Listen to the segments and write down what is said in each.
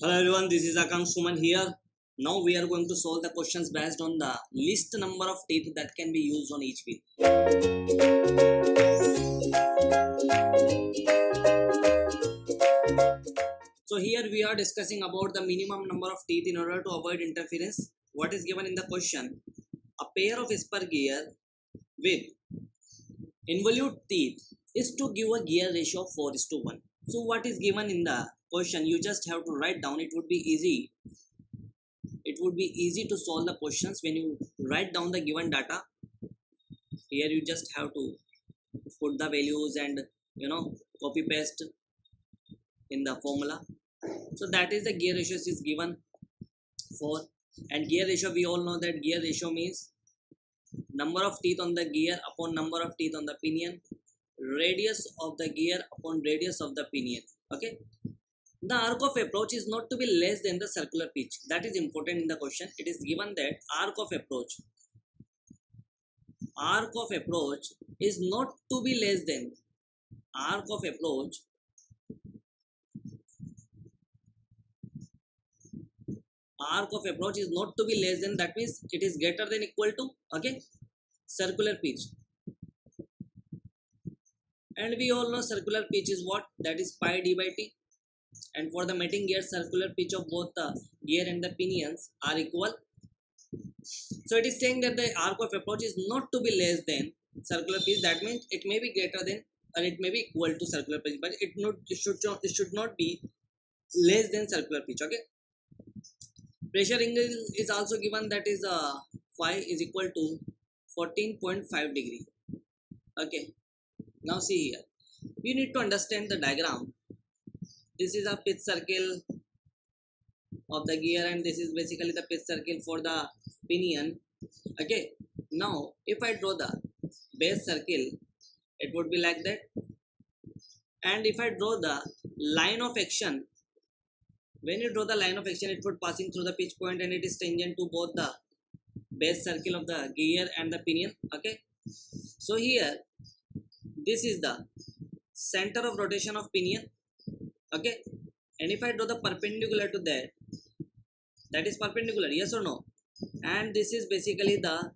Hello everyone, this is Akang Suman here. Now we are going to solve the questions based on the least number of teeth that can be used on each wheel. So here we are discussing about the minimum number of teeth in order to avoid interference. What is given in the question? A pair of spur gear with involute teeth is to give a gear ratio of 4:1. So what is given in the question? You just have to write down. It would be easy to solve the questions when you write down the given data. Here you just have to put the values and copy paste in the formula. So that is the gear ratio is given for, and gear ratio, we all know that gear ratio means number of teeth on the gear upon number of teeth on the pinion, radius of the gear upon radius of the pinion. Okay, the arc of approach is not to be less than the circular pitch. That is important in the question. It is given that arc of approach is not to be less than arc of approach is not to be less than, that means it is greater than equal to, okay, circular pitch. And we all know circular pitch is what? That is pi d by t. And for the mating gear, circular pitch of both the gear and the pinions are equal. So it is saying that the arc of approach is not to be less than circular pitch. That means it may be greater than or it may be equal to circular pitch, but it should not be less than circular pitch. Okay. Pressure angle is also given, that is phi is equal to 14.5 degree. Okay. Now see here, we need to understand the diagram. This is a pitch circle of the gear and this is basically the pitch circle for the pinion. Okay, now if I draw the base circle, it would be like that. And if I draw the line of action, when you draw the line of action, it would passing through the pitch point and it is tangent to both the base circle of the gear and the pinion. Okay, so here this is the center of rotation of pinion. Okay, and if I draw the perpendicular to that, that is perpendicular, yes or no? And this is basically the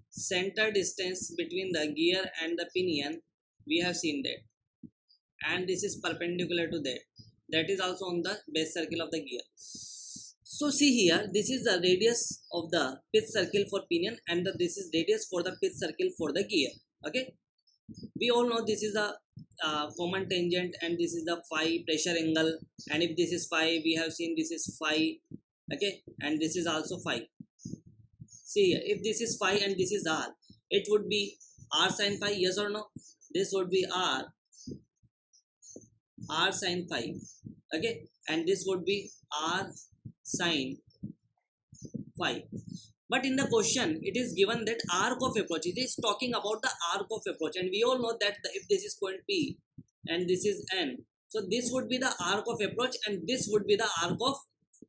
center distance between the gear and the pinion. We have seen that, and this is perpendicular to that. That is also on the base circle of the gear. So see here, this is the radius of the pitch circle for pinion and this is radius for the pitch circle for the gear. Okay, we all know this is the common tangent and this is the phi pressure angle, and if this is phi, we have seen this is phi. Okay, and this is also phi. See here, if this is phi and this is r, it would be r sin phi, yes or no? This would be r sin phi. Okay, and this would be r sin phi. But in the question, it is given that arc of approach, it is talking about the arc of approach, and we all know that if this is point P and this is N, so this would be the arc of approach and this would be the arc of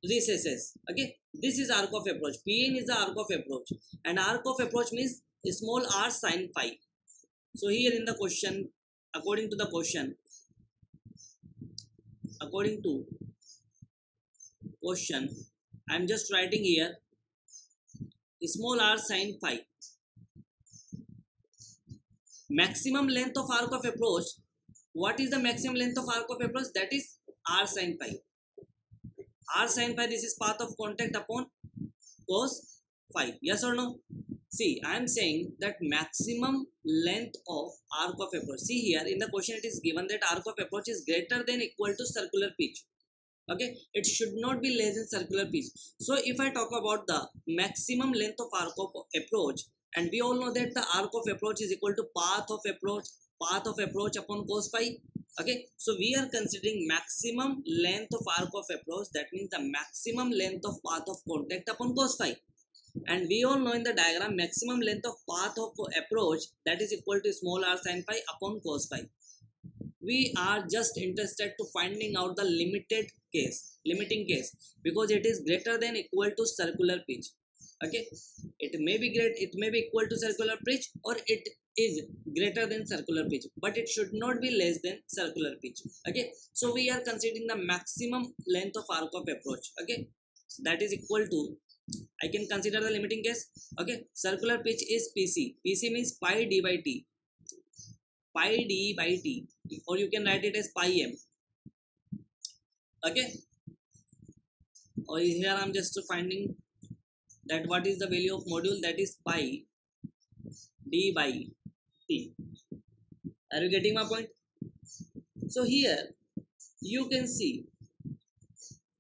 recesses. Okay, this is arc of approach. Pn is the arc of approach, and arc of approach means small r sin phi. So here in the question, according to question, I am just writing here small r sin phi. Maximum length of arc of approach. What is the maximum length of arc of approach? That is r sin phi. R sin phi, this is path of contact upon cos phi. Yes or no? See, I am saying that maximum length of arc of approach. See here in the question, it is given that arc of approach is greater than equal to circular pitch. Okay, it should not be less than circular pitch. So if I talk about the maximum length of arc of approach, and we all know that the arc of approach is equal to path of approach upon cos phi. Okay, so we are considering maximum length of arc of approach, that means the maximum length of path of contact upon cos phi. And we all know in the diagram, maximum length of path of approach, that is equal to small r sin phi upon cos phi. We are just interested to finding out the limiting case, because it is greater than equal to circular pitch. Okay, it may be great, it may be equal to circular pitch, or it is greater than circular pitch, but it should not be less than circular pitch. Okay, so we are considering the maximum length of arc of approach. Okay, so that is equal to, I can consider the limiting case. Okay, circular pitch is pc. Pc means pi d by t, pi d by t, or you can write it as pi m. Okay, or here I'm just finding that what is the value of module, that is pi d by t. Are you getting my point? So here you can see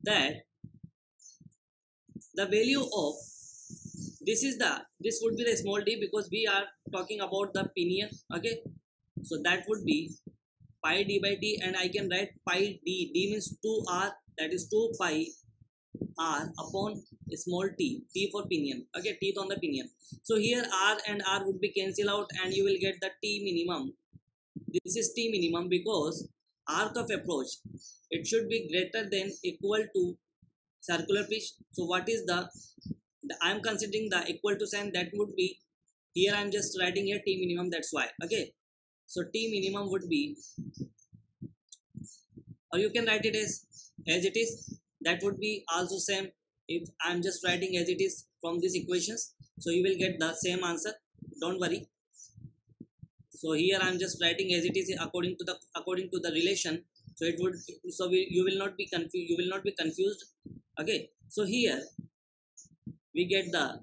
that the value of this would be the small d, because we are talking about the pinion. Okay, so that would be pi d by t, and I can write pi d means 2r, that is 2 pi r upon small t, t for pinion. Okay, teeth on the pinion. So here r and r would be cancel out, and you will get the t minimum. This is t minimum because arc of approach, it should be greater than equal to circular pitch. So what is the I am considering the equal to sign, that would be, here I am just writing here t minimum, that's why. Okay, so t minimum would be, or you can write it as it is, that would be also same. If I am just writing as it is from these equations, so you will get the same answer, don't worry. So here I am just writing as it is according to the relation. So it would, so you will not be confused. Okay, so here we get the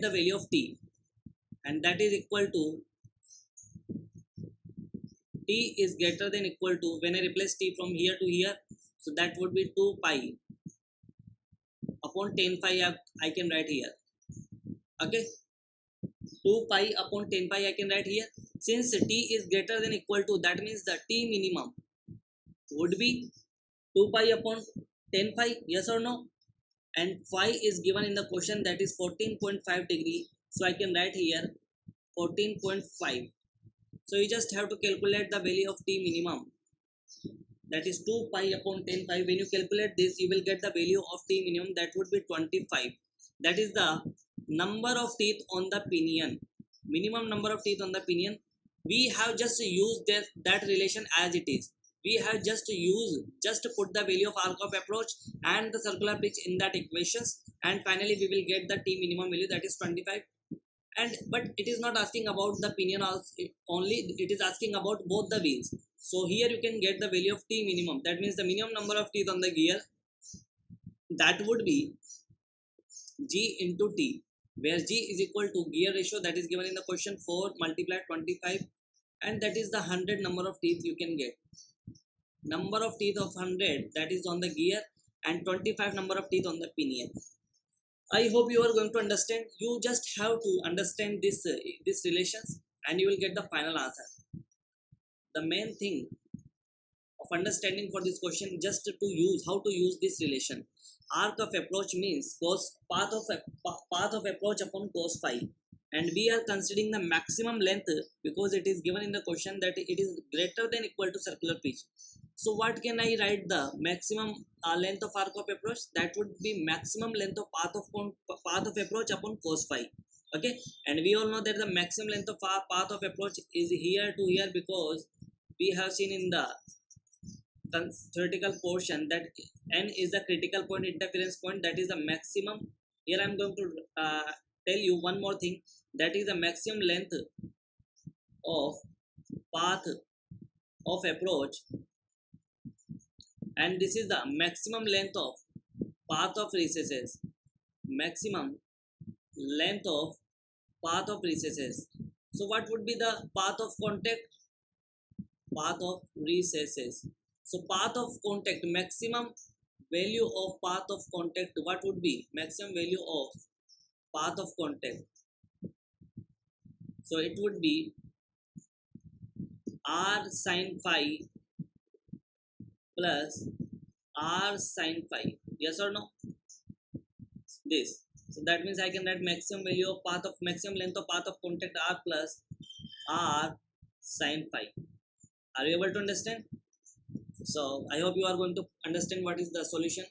value of t, and that is equal to, t is greater than equal to, when I replace t from here to here, so that would be 2 pi upon 10 pi, I can write here. Okay, 2 pi upon 10 pi I can write here. Since t is greater than equal to, that means the t minimum would be 2 pi upon 10 pi, yes or no? And phi is given in the question, that is 14.5 degree, so I can write here 14.5. So you just have to calculate the value of t minimum, that is 2 pi upon 10 pi. When you calculate this, you will get the value of t minimum, that would be 25. That is the number of teeth on the pinion, minimum number of teeth on the pinion. We have just used that relation as it is. We have just put the value of arc of approach and the circular pitch in that equations, and finally we will get the t minimum value, that is 25. And but it is not asking about the pinion only, it is asking about both the wheels. So here you can get the value of t minimum, that means the minimum number of teeth on the gear, that would be g into t, where g is equal to gear ratio, that is given in the question 4 multiplied 25, and that is the 100 number of teeth you can get. Number of teeth of 100, that is on the gear, and 25 number of teeth on the pinion. I hope you are going to understand. You just have to understand this relations, and you will get the final answer. The main thing of understanding for this question, just to use how to use this relation. Arc of approach means path of approach upon cos phi, and we are considering the maximum length because it is given in the question that it is greater than equal to circular pitch. So what can I write the maximum length of arc of approach? That would be maximum length of path of approach upon cos phi. Okay, and we all know that the maximum length of our path of approach is here to here, because we have seen in the theoretical portion that n is the critical point, interference point, that is the maximum. Here I am going to tell you one more thing, that is the maximum length of path of approach, and this is the maximum length of path of recesses. Maximum length of path of recesses. So what would be the path of contact? Path of recesses. So path of contact, maximum value of path of contact, what would be maximum value of path of contact? So it would be r sin phi plus r sin phi, yes or no? This. So that means I can write maximum value of maximum length of path of contact r plus r sin phi. Are you able to understand? So I hope you are going to understand what is the solution.